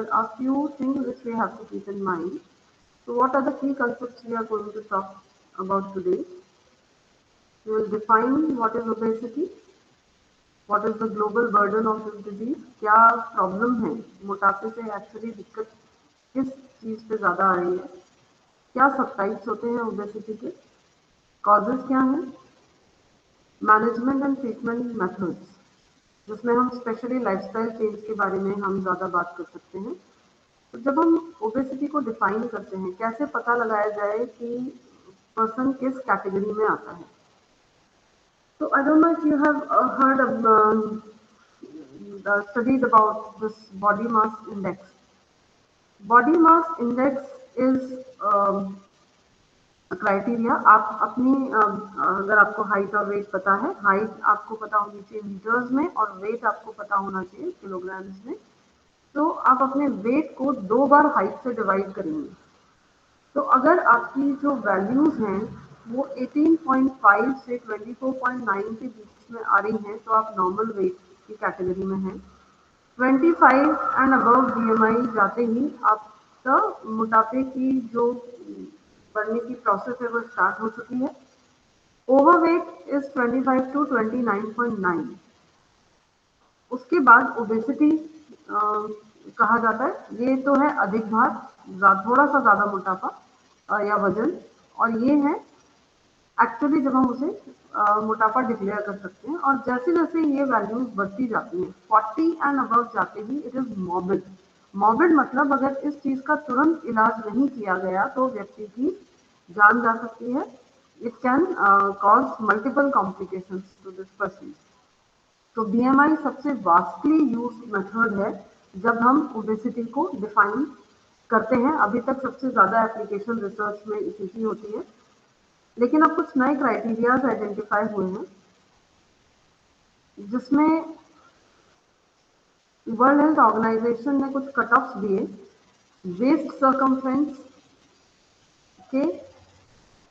there are few things which we have to keep in mind. So, what are the key concepts we are going to talk about today? We will define what is obesity, what is the global burden of this disease, क्या problem है, मोटापे से actually दिक्कत किस चीज़ पे ज़्यादा आ रही है, क्या सब टाइप्स होते हैं ओबेसिटी के, कॉजेज क्या हैं, मैनेजमेंट एंड ट्रीटमेंट मेथड्स, जिसमें हम स्पेशली लाइफस्टाइल चेंज के बारे में हम ज़्यादा बात कर सकते हैं। तो जब हम ओबेसिटी को डिफाइन करते हैं, कैसे पता लगाया जाए कि पर्सन किस कैटेगरी में आता है। So I don't know if you have heard of the studies about this body mass index. Body mass index is criteria. आप अपनी अगर आपको हाइट और वेट पता है, हाइट आपको पता होनी चाहिए मीटर्स में और वेट आपको पता होना चाहिए किलोग्राम्स में, तो आप अपने वेट को 2 बार हाइट से डिवाइड करेंगे। तो अगर आपकी जो वैल्यूज हैं वो 18.5 से 24.9 के बीच में आ रही हैं, तो आप नॉर्मल वेट की कैटेगरी में हैं। 25 एंड अबव बीएमआई जाते ही आपका मोटापे की जो बढ़ने की प्रोसेस है वो स्टार्ट हो चुकी है। Overweight is 25 to 29.9। उसके बाद ओबेसिटी कहा जाता है। ये तो है अधिक भार, थोड़ा सा ज्यादा मोटापा या वजन, और ये है एक्चुअली जब हम उसे मोटापा डिक्लेयर कर सकते हैं। और जैसे जैसे ये वैल्यूज बढ़ती जाती हैं, 40 एंड अबव जाते ही इट इज मॉर्बिड। मॉर्बिड मतलब अगर इस चीज का तुरंत इलाज नहीं किया गया तो व्यक्ति की जान जा सकती है। It can cause multiple complications to this person. तो बीएमआई सबसे वास्टली यूज्ड मेथड है जब हम ओबेसिटी को डिफाइन करते हैं। अभी तक सबसे ज्यादा एप्लीकेशन रिसर्च में इसी की होती है, लेकिन अब कुछ नए क्राइटेरियाज आइडेंटिफाई हुए हैं जिसमें वर्ल्ड हेल्थ ऑर्गेनाइजेशन ने कुछ कट ऑफ्स दिए। वेस्ट सर्कमफ्रेंस के,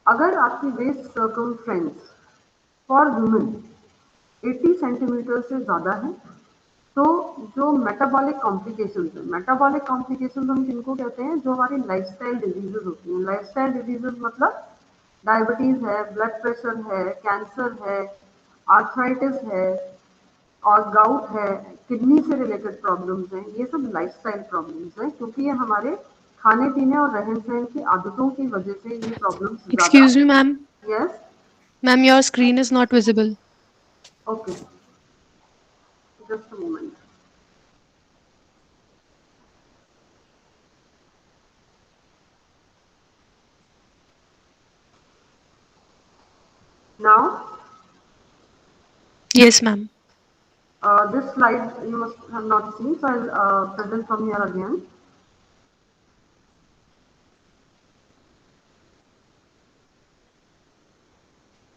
अगर आपकी waist circumference for women 80 centimetre से ज्यादा है, तो जो मेटाबॉलिक कॉम्प्लिकेशंस है, मेटाबॉलिक कॉम्प्लिकेशंस हम किनको कहते हैं, जो हमारी लाइफस्टाइल डिजीजेस होती हैं। लाइफस्टाइल डिजीजेस मतलब डायबिटीज है, ब्लड प्रेशर है, कैंसर है, आर्थराइटिस है और गाउट है, किडनी से रिलेटेड प्रॉब्लम्स हैं। ये सब लाइफस्टाइल प्रॉब्लम्स हैं, क्योंकि ये हमारे खाने पीने और रहन सहन की आदतों की वजह से ये प्रॉब्लम्स ज्यादा। Excuse me, ma'am. Yes, Ma'am, your screen is not visible. Okay, just a moment. Now Yes, ma'am. this slide you must have not seen, so I'll present from here again.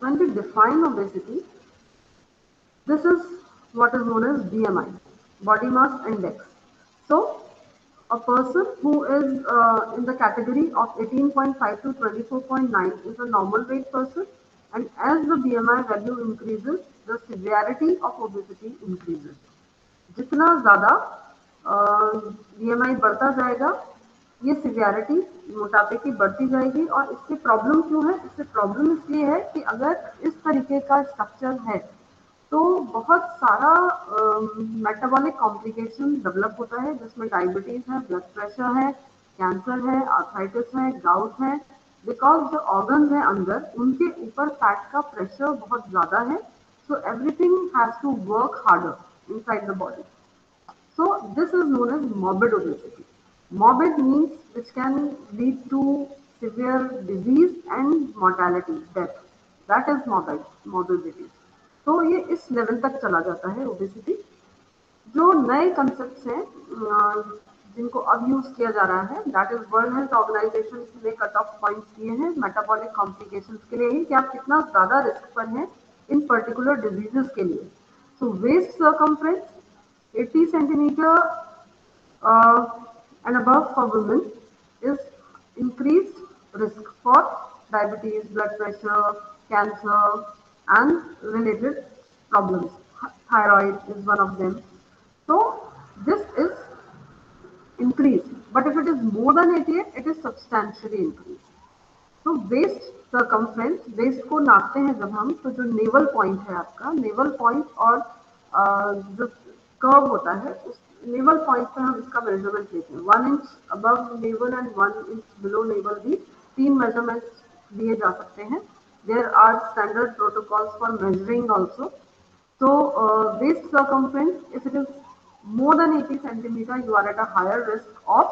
When we define obesity, this is what is known as BMI, body mass index. So, a person who is in the category of 18.5 to 24.9 is a normal weight person, and as the BMI value increases, the severity of obesity increases. जितना ज़्यादा BMI बढ़ता जाएगा, ये severity मोटापे की बढ़ती जाएगी। और इससे प्रॉब्लम क्यों है? इससे प्रॉब्लम इसलिए है कि अगर इस तरीके का स्ट्रक्चर है तो बहुत सारा मेटाबॉलिक कॉम्प्लिकेशन डेवलप होता है, जिसमें डायबिटीज है, ब्लड प्रेशर है, कैंसर है, आर्थराइटिस है, गाउट है। बिकॉज जो ऑर्गन्स हैं अंदर, उनके ऊपर फैट का प्रेशर बहुत ज्यादा है। So everything has to work harder inside the body. So this is known as morbid obesity. Morbid means which can lead to severe disease and mortality, death. That is morbidity. तो ये इस level तक चला जाता है obesity. जो नए concept हैं जिनको अब यूज किया जा रहा है, that is World Health organisation ने कट ऑफ पॉइंट्स दिए हैं मेटाबॉलिक कॉम्प्लिकेशंस के लिए ही, कि आप कितना ज्यादा रिस्क पर हैं इन पर्टिकुलर डिजीजेस के लिए। सो waste circumference 80 centimeter and above for women is increased risk for diabetes, blood pressure, cancer, and related problems. Thyroid is one of them. So this is increase, but if it is more than 88, it is substantially increased. तो waste circumference, waste को नापते हैं जब हम, तो जो naval point है आपका, नेवल पॉइंट और जो कर्व होता है उस नेवल पॉइंट पे हम इसका मेजरमेंट लेते हैं. 1 inch above navel and 1 inch below navel भी 3 मेजरमेंट्स दिए जा सकते हैं. There are standard protocols for measuring also. So waist circumference, if it is more than 80 centimeter, you are at a higher risk of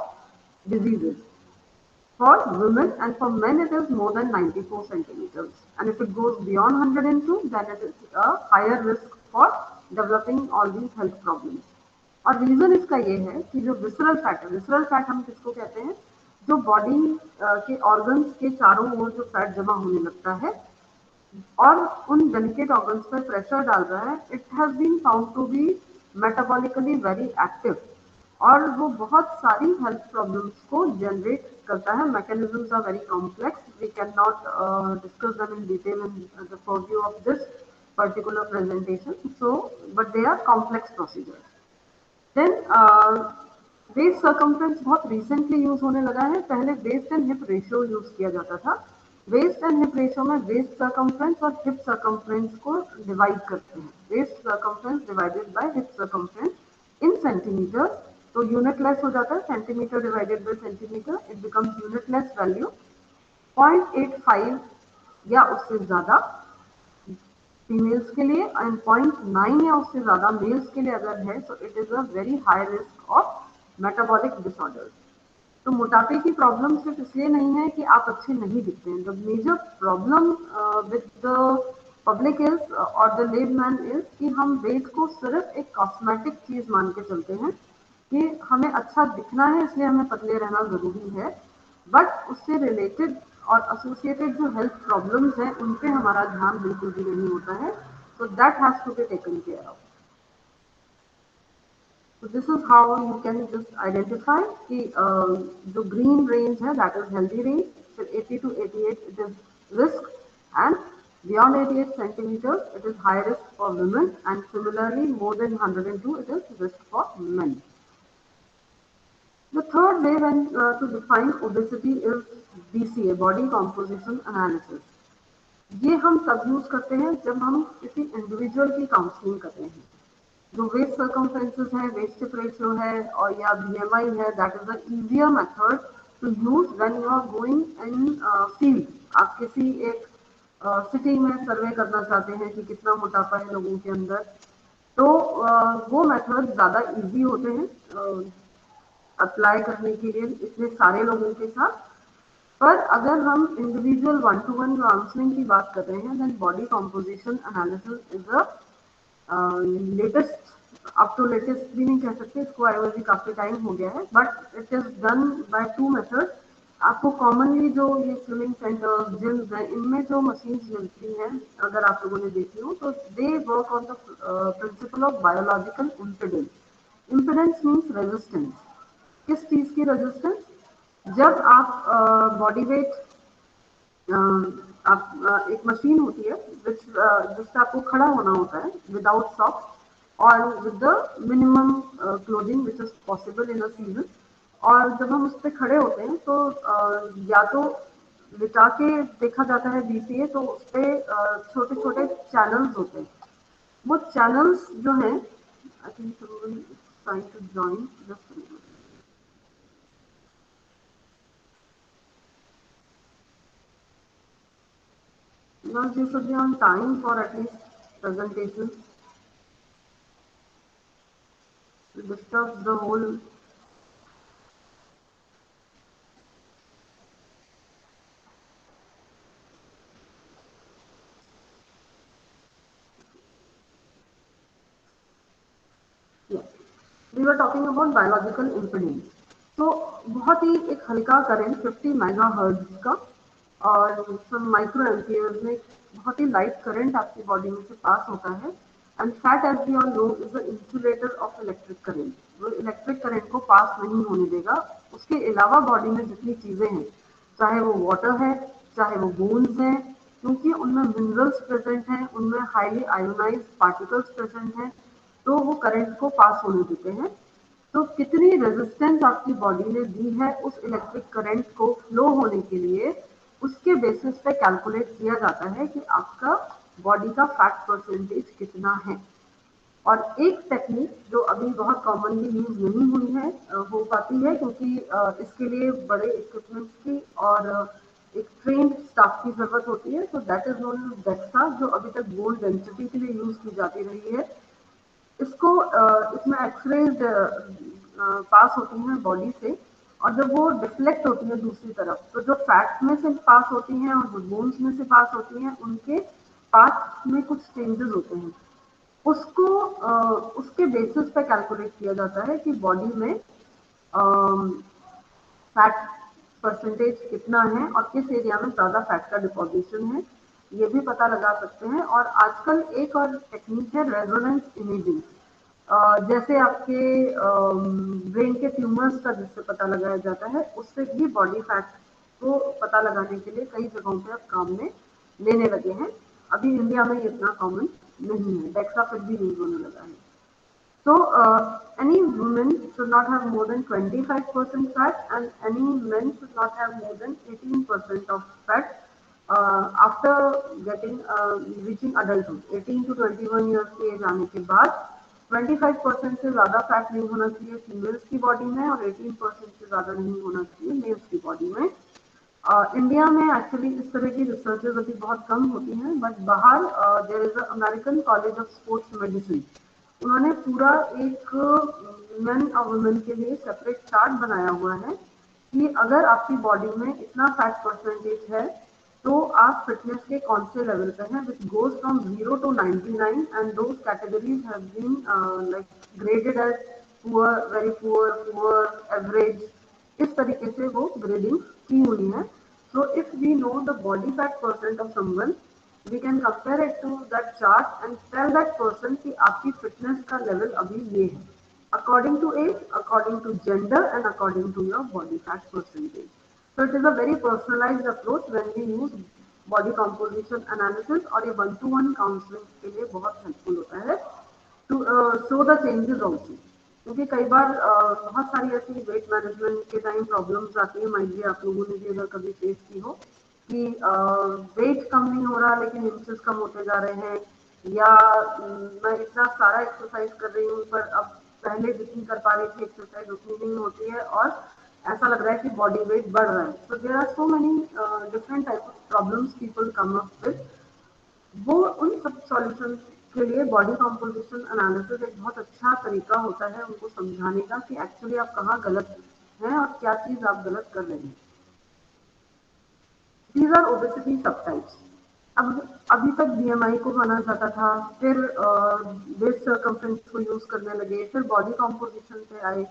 diseases. For women and for men, it is more than 94 centimeters. And if it goes beyond 102, then it is a higher risk for developing all these health problems. और reason इसका ये है कि जो visceral fat है, visceral fat हम किसको कहते हैं, जो बॉडी के ऑर्गन्स के चारों ओर जो फैट जमा होने लगता है और उन डेलिकेट ऑर्गन्स पर प्रेशर डाल रहा है, it has been found to be metabolically very active और वो बहुत सारी हेल्थ प्रॉब्लम्स को जनरेट करता है. Mechanisms are very complex, we can not discuss them in detail in the purview of this particular presentation, so but they are complex procedures. Then waist circumference बहुत recently use होने लगा है. पहले waist and hip ratio use किया जाता था. Waist and hip ratio में waist circumference और हिप सर्कमफ्रेंस को डिवाइड करते हैं. Waist circumference divided by hip circumference in centimetre, तो यूनिटलेस हो जाता है. Centimetre divided by centimetre, it becomes unitless value. 0.85 या उससे ज्यादा फीमेल्स के लिए एंड 0.9 या उससे ज्यादा मेल्स के लिए अगर है, तो it is a very high risk of metabolic disorders. तो मोटापे की प्रॉब्लम सिर्फ इसलिए नहीं है कि आप अच्छे नहीं दिखते हैं. The major problem with the public is और द लेमैन इज कि हम वेट को सिर्फ एक कॉस्मेटिक चीज मान के चलते हैं कि हमें अच्छा दिखना है इसलिए हमें पतले रहना जरूरी है, बट उससे रिलेटेड और एसोसिएटेड जो हेल्थ प्रॉब्लम्स हैं उन पे हमारा ध्यान बिल्कुल भी नहीं होता है. So that has to be taken care of. So this is how you can just identify कि जो green range है that is healthy range, फिर 80 to 88 it is risk, and beyond 88 centimeters it is high risk for women, and similarly more than 102 it is risk for men. The third way when to define obesity is BCA, body composition analysis. ये हम तब use करते हैं जब हम किसी individual की counselling करते हैं. जो वेस्ट सर्कमफ्रेंसेस है, वेस्ट हिप रेशियो है और या BMI है, that is the easier method to use when you are going in field. आप किसी एक सिटी में सर्वे करना चाहते हैं कि कितना मोटापा है लोगों के अंदर, तो वो मेथड ज्यादा इजी होते हैं अप्लाई करने के लिए इतने सारे लोगों के साथ. पर अगर हम इंडिविजुअल 1-to-1 काउंसलिंग की बात कर रहे हैं, then body composition analysis is a latest, अब तो लेटेस्ट भी नहीं कह सकते इसको, आए हुए भी काफी टाइम हो गया है, but it is done by 2 method. आपको कॉमनली जो ये स्विमिंग सेंटर्स, जिम्स हैं, इनमें जो मशीन्स मिलती हैं अगर आप लोगों ने देखी हो, तो they work on the principle of biological impedance. Impedance means resistance. किस चीज की रेजिस्टेंस? जब आप बॉडी वेट, आप एक मशीन होती है जिससे आपको खड़ा होना होता है विदाउट सॉक्स और with the minimum clothing which is possible in a season. और जब हम उस पर खड़े होते हैं तो या तो लिटा के देखा जाता है BCA, तो उस पर छोटे छोटे चैनल्स होते हैं. वो चैनल्स जो हैं, I think trying to join just. Now you should be on time for at least presentations. To disturb the whole. Yes, we were talking about biological impedance. तो बहुत ही एक हल्का करंट 50 मेगाहर्ट्ज का और सम माइक्रो एम्पियर्स में बहुत ही light current आपकी बॉडी में से पास होता है. And fat, as we all know, is the insulator of electric current. वो इलेक्ट्रिक करंट को पास नहीं होने देगा. उसके अलावा बॉडी में जितनी चीजें हैं, चाहे वो वाटर है, चाहे वो बोन्स हैं, क्योंकि उनमें मिनरल्स प्रेजेंट हैं, उनमें हाईली आयोनाइज्ड पार्टिकल्स प्रेजेंट हैं, तो वो करंट को पास होने देते हैं. तो कितनी रेजिस्टेंस आपकी बॉडी ने दी है उस इलेक्ट्रिक करंट को फ्लो होने के लिए, उसके बेसिस पे कैलकुलेट किया जाता है कि आपका बॉडी का फैट परसेंटेज कितना है। और एक टेक्निक जो अभी बहुत कॉमनली यूज नहीं हुई है, हो पाती है क्योंकि इसके लिए बड़े इक्विपमेंट्स की और एक ट्रेन्ड स्टाफ की जरूरत होती है, तो that is known as DEXA, जो अभी तक बोन डेंसिटी के लिए यूज की जाती रही है। इसको इसमें एक्सरेज पास होती हैं बॉडी से, और जब वो डिफ्लेक्ट होती है दूसरी तरफ, तो जो फैट में से पास होती हैं और जो बोन्स में से पास होती हैं, उनके पाथ में कुछ चेंजेस होते हैं। उसको उसके बेसिस पे कैलकुलेट किया जाता है कि बॉडी में फैट परसेंटेज कितना है और किस एरिया में ज़्यादा फैट का डिपोजिशन है, ये भी पता लगा सकते हैं। और आजकल एक और टेक्निक है रेजोनेंस इमेजिंग, जैसे आपके ब्रेन के ट्यूमर्स का जिससे पता लगाया जाता है, उससे भी बॉडी फैट को पता लगाने के लिए कई जगहों पे अब काम में लेने लगे हैं। अभी इंडिया में ये इतना कॉमन नहीं है, डेक्सा फिर भी यूज होने लगा है। So, any woman should not have more than 25% fat, and any men should not have more than 18% of fat after getting reaching adulthood. 18 to 21 years की एज आने के बाद 25% से ज़्यादा फैट नहीं होना चाहिए फीमेल्स की बॉडी में, और 18% से ज़्यादा नहीं होना चाहिए मेल्स की बॉडी में। इंडिया में एक्चुअली इस तरह की रिसर्चेज अभी बहुत कम होती हैं, बट बाहर there is American College of Sports Medicine, उन्होंने पूरा एक मेन और वुमेन के लिए सेपरेट चार्ट बनाया हुआ है कि अगर आपकी बॉडी में इतना फैट परसेंटेज है तो आप फिटनेस के कौन से लेवल पे हैं, which goes from 0 to 99, and those categories have been like graded as poor, very poor, poor, average, इस तरीके से वो ग्रेडिंग की हुई है। So if we know the body fat percent of someone, we can compare it to that chart and tell that person कि आपकी fitness का लेवल अभी ये है, according to age, according to gender, and according to your body fat percentage. So it is a very personalized approach when we use body composition analysis, और ये one to one counseling के लिए बहुत helpful होता है to show the changes also. क्योंकि कई बार बहुत सारी ऐसी वेट मैनेजमेंट के टाइम प्रॉब्लम्स आती है, माइट भी आप लोगों ने भी अगर कभी फेस की हो, कि वेट कम नहीं हो रहा लेकिन इंचेस कम होते जा रहे हैं, या मैं इतना सारा एक्सरसाइज कर रही हूँ पर अब पहले जितनी कर पा रही थी एक्सरसाइज उतनी नहीं होती है, और ऐसा लग रहा है कि बॉडी वेट बढ़ रहा है। So there are so many different type of problems people come up with. वो उन सब सॉल्यूशन के लिए बॉडी कॉम्पोजिशन एनालिसिस एक बहुत अच्छा तरीका होता है उनको समझाने का कि एक्चुअली आप कहाँ गलत हैं और क्या चीज़ आप गलत कर रहे हैं। These are obesity subtypes. अब अभी तक BMI को माना जाता था, फिर वेस्ट सर्कमफ्रेंस को यूज करने लगे, फिर बॉडी कॉम्पोजिशन पे आए,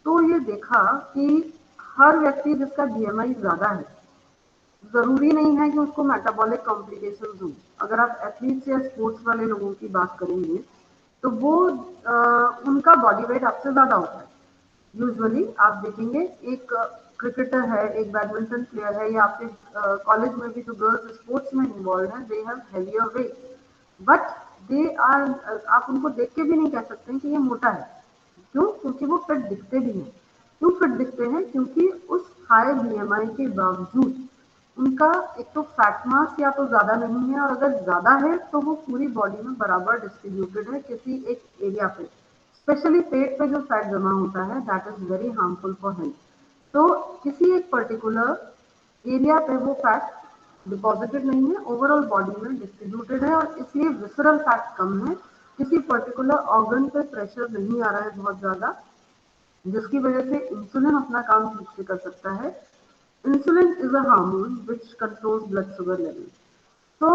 तो ये देखा कि हर व्यक्ति जिसका BMI ज्यादा है, जरूरी नहीं है कि उसको मेटाबॉलिक कॉम्प्लिकेशंस हो। अगर आप एथलीट्स या स्पोर्ट्स वाले लोगों की बात करेंगे तो वो उनका बॉडी वेट आपसे ज्यादा होता है। यूजुअली आप देखेंगे एक क्रिकेटर है, एक बैडमिंटन प्लेयर है, या आपके कॉलेज में भी जो गर्ल्स स्पोर्ट्स में इन्वॉल्व है, they have heavier weight, but they are, आप उनको देख के भी नहीं कह सकते कि ये मोटा है। क्यों? क्योंकि वो फिट दिखते भी हैं। क्यों फिट दिखते हैं? क्योंकि उस हाई BMI के बावजूद उनका एक तो फैट मास या तो ज्यादा नहीं है, और अगर ज्यादा है तो वो पूरी बॉडी में बराबर डिस्ट्रीब्यूटेड है किसी एक एरिया पे। स्पेशली पेट पे जो फैट जमा होता है, that is very harmful for health. तो किसी एक पर्टिकुलर एरिया पे वो फैट डिपॉजिटेड नहीं है, ओवरऑल बॉडी में डिस्ट्रीब्यूटेड है, और इसलिए विसरल फैट कम है। किसी पर्टिकुलर ऑर्गन पे प्रेशर नहीं आ रहा है बहुत ज्यादा, जिसकी वजह से इंसुलिन अपना काम ठीक से कर सकता है। Insulin is a hormone which controls blood sugar level. तो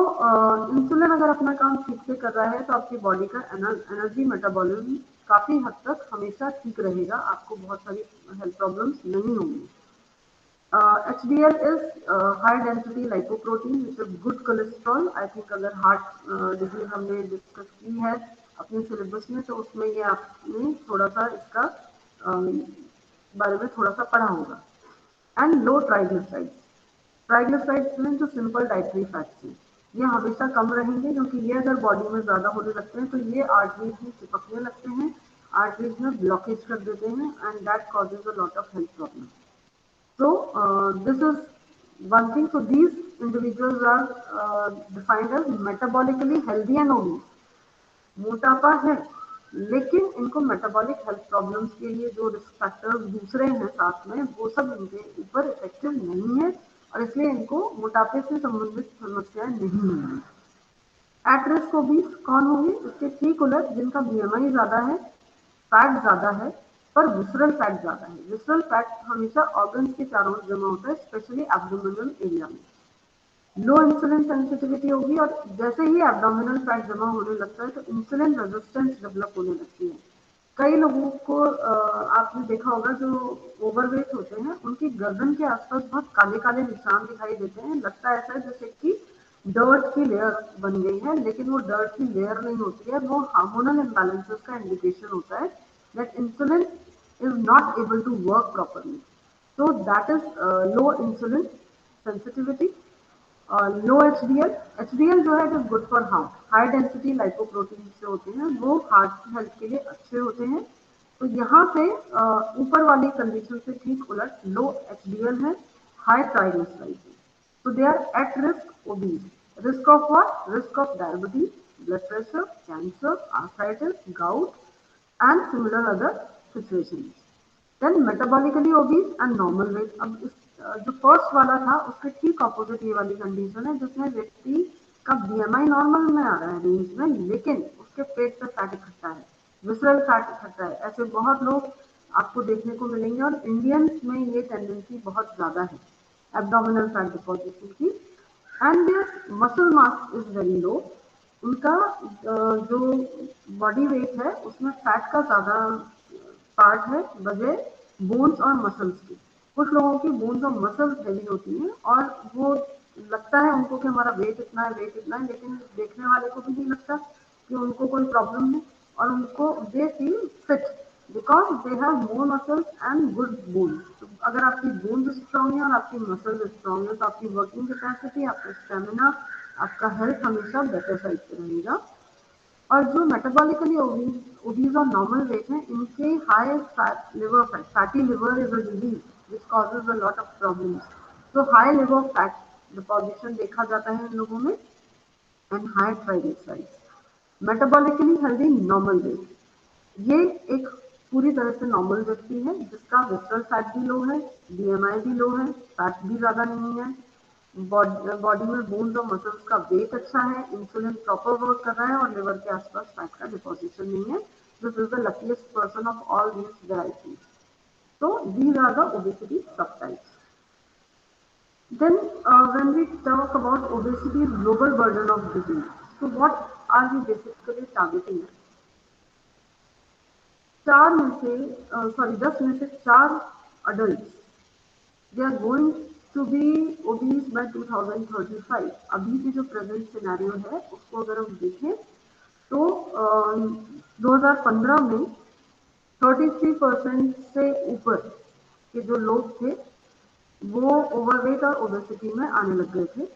इंसुलिन अगर अपना काम ठीक से कर रहा है तो आपकी बॉडी का एनर्जी मेटाबॉलिज्म काफी हद तक हमेशा ठीक रहेगा, आपको बहुत सारी हेल्थ प्रॉब्लम्स नहीं होंगी। HDL is high density lipoprotein which is good cholesterol. I think अगर हार्ट डिजीज हमने डिस्कस की है अपने सिलेबस में, तो उसमें ये आपने थोड़ा सा इसका बारे में थोड़ा सा पढ़ा होगा। एंड लो ट्राइग्लिसराइड्स, ट्राइग्लिसराइड्स में जो सिंपल डाइटरी फैट्स हैं, ये हमेशा कम रहेंगे, क्योंकि ये अगर बॉडी में ज़्यादा होने लगते हैं तो ये आर्टरीज में चिपकने लगते हैं, आर्टरीज में ब्लॉकेज कर देते हैं and that causes a lot of health problem. So this is one thing. So these individuals are defined as metabolically healthy and obese. मोटापा है लेकिन इनको मेटाबॉलिक हेल्थ प्रॉब्लम्स के लिए जो रिस्क फैक्टर्स दूसरे हैं साथ में वो सब इनके ऊपर इफेक्टिव नहीं है और इसलिए इनको मोटापे से संबंधित समस्याएं नहीं होंगी. एट रिस्क ओबीस कौन होंगे? इसके ठीक उलट जिनका बीएमआई ज्यादा है, फैट ज्यादा है, पर विसरल फैट ज्यादा है. विसरल फैट हमेशा ऑर्गन्स के चारों ओर जमा होता है, स्पेशली एब्डोमिनल एरिया में. लो इंसुलिन सेंसिटिविटी होगी और जैसे ही एब्डोमिनल फैट जमा होने लगता है तो इंसुलिन रेजिस्टेंस डेवलप होने लगती है. कई लोगों को आपने देखा होगा जो ओवरवेट होते हैं उनकी गर्दन के आसपास बहुत काले काले निशान दिखाई देते हैं. लगता है ऐसा है जैसे कि डर्ट की लेयर बन गई है, लेकिन वो डर्ट की लेयर नहीं होती है, वो हार्मोनल इम्बैलेंसेस का इंडिकेशन होता है that insulin is not able to work properly. So that is low insulin sensitivity. Low HDL. HDL जो है it is good for heart. High density lipoprotein जो होते हैं वो हार्ट की हेल्थ के लिए अच्छे होते हैं. तो यहाँ पे ऊपर वाली कंडीशन से ठीक उलट लो एचडीएल है, हाई ट्राइग्लिसराइड है. So they are at risk obese. Risk of what? Risk of diabetes, blood pressure, cancer, arthritis, gout, and similar other situations. Then metabolically obese and normal weight. अब इस जो first वाला था उसके ठीक opposite ये वाली कंडीशन है जिसमें व्यक्ति का बीएमआई नॉर्मल में आ रहा है रेंज में, लेकिन उसके पेट पे फैट इकट्ठा है, विसरल फैट इकट्ठा है. ऐसे बहुत लोग आपको देखने को मिलेंगे और इंडियंस में ये टेंडेंसी बहुत ज्यादा है एब्डोमिनल फैट डिपॉजिशन की. And there muscle mass is very low. उनका जो बॉडी वेट है उसमें फैट का ज्यादा पार्ट है बजाय बोन्स और मसल्स की. कुछ लोगों की बोन्स और मसल्स हेवी होती हैं और वो लगता है उनको कि हमारा वेट इतना है, वेट इतना है, लेकिन देखने वाले को भी नहीं लगता कि उनको कोई प्रॉब्लम है और उनको they feel fit because they have more muscles and good bones. तो अगर आपकी बोन्स स्ट्रांग है और आपकी मसल्स स्ट्रांग है तो आपकी वर्किंग कैपेसिटी, आपका स्टेमिना, आपका हेल्थ हमेशा बेटर साइड पे रहेगा. और जो मेटाबॉलिकली ओबीज और नॉर्मल वेट है इनके high fat liver fat, fatty liver is a disease which causes a lot of problems. तो हाई लिवर फैट डिपॉजिशन देखा जाता है इन लोगों में and high triglycerides. Metabolically healthy normal weight. ये एक पूरी तरह से नॉर्मल व्यक्ति है जिसका विसरल फैट भी लो है, बीएमआई भी लो है, फैट भी ज्यादा नहीं है, बॉडी में बोन्स और मसल्स का वेट अच्छा है, इंसुलिन प्रॉपर वर्क कर रहा है और लिवर के आसपास फैट का डिपोजिशन नहीं है. This is the luckiest person of all these varieties. So these are the obesity subtypes. Then when we talk about obesity global burden of disease, so what are we basically targeting? 10 में से adults they are going to be obese by 2035. अभी की जो present scenario है उसको अगर हम देखें तो 2015 में 33% से ऊपर के जो लोग थे वो ओवरवेट और ओबेसिटी में आने लग गए थे.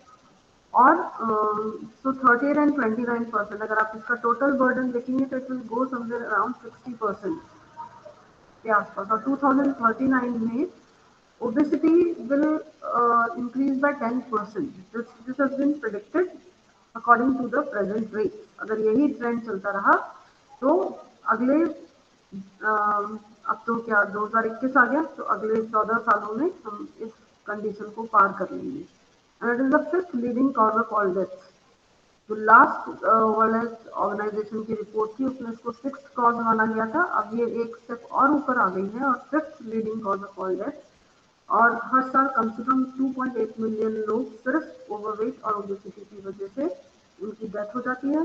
और सो 30 and 29%, अगर आप इसका टोटल बर्डन देखेंगे तो it will go somewhere around 60% के आसपास. और 2039 में obesity will increase by 10%. This has been predicted according to the present rate. अगर यही ट्रेंड चलता रहा तो अगले अब तो क्या 2021 आ गया तो अगले 14 सालों में हम इस कंडीशन को पार कर लेंगे. And it is the fifth leading cause of all deaths. जो लास्ट वर्ल्ड हेल्थ ऑर्गेनाइजेशन की रिपोर्ट थी उसमें इसको सिक्स कॉज माना गया था. अब ये एक स्टेप और ऊपर आ गई है और fifth leading cause of all death. और हर साल कम से कम 2.8 मिलियन लोग सिर्फ ओवरवेट और ओबेसिटी की वजह से उनकी डेथ हो जाती है.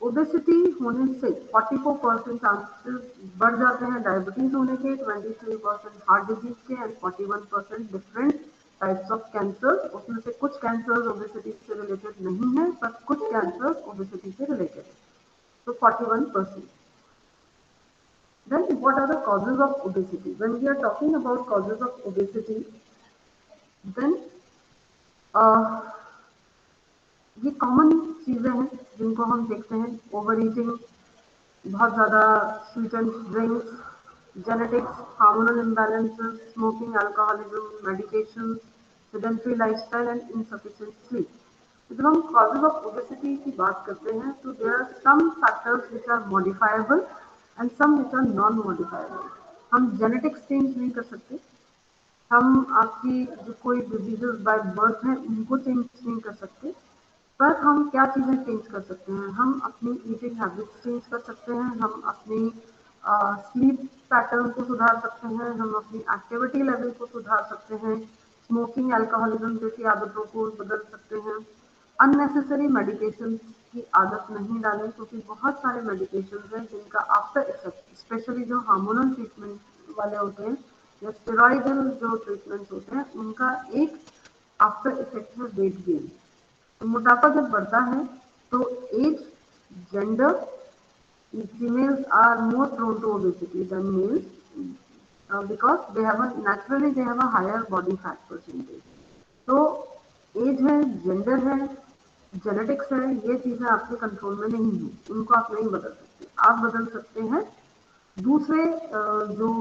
ओबेसिटी होने से 44% चांसेस बढ़ जाते हैं डायबिटीज होने के, 23% हार्ट डिजीज के and 41% different types of cancer. उसमें से कुछ कैंसर ओबेसिटी से रिलेटेड नहीं है पर कुछ कैंसर ओबेसिटी से रिलेटेड है. तो 41%. Then what are the causes of obesity? When we are talking about causes of obesity, then ये कॉमन चीजें हैं जिनको हम देखते हैं. ओवर ईटिंग, बहुत ज़्यादा sweetened drinks, genetics, hormonal imbalances, smoking, alcoholism, medication, sedentary lifestyle and insufficient sleep. तो जब हम causes of obesity की बात करते हैं तो there are some factors which are modifiable and some which are non modifiable. हम genetics change नहीं कर सकते, हम आपकी जो कोई डिजीजेस बाय बर्थ है उनको चेंज नहीं कर सकते, पर हम क्या चीज़ें चेंज कर सकते हैं, हम अपनी ईटिंग हैबिट्स चेंज कर सकते हैं, हम अपनी स्लीप पैटर्न को सुधार सकते हैं, हम अपनी एक्टिविटी लेवल को सुधार सकते हैं, स्मोकिंग अल्कोहलिज्म जैसी आदतों को बदल सकते हैं, अननेसेसरी मेडिकेशन की आदत नहीं डालें क्योंकि बहुत सारे मेडिकेशन हैं जिनका आफ्टर इफेक्ट स्पेशली जो हार्मोनल ट्रीटमेंट वाले होते हैं या स्टेरॉइडल जो ट्रीटमेंट्स होते हैं उनका एक आफ्टर इफेक्ट है वेट गेन। तो मोटापा जब बढ़ता है तो age, gender, females are more prone to obesity than males because naturally they have a higher body fat percentage. तो एज है, जेंडर है, जेनेटिक्स है, ये चीजें आपके कंट्रोल में नहीं है, इनको आप नहीं बदल सकते। आप बदल सकते हैं दूसरे जो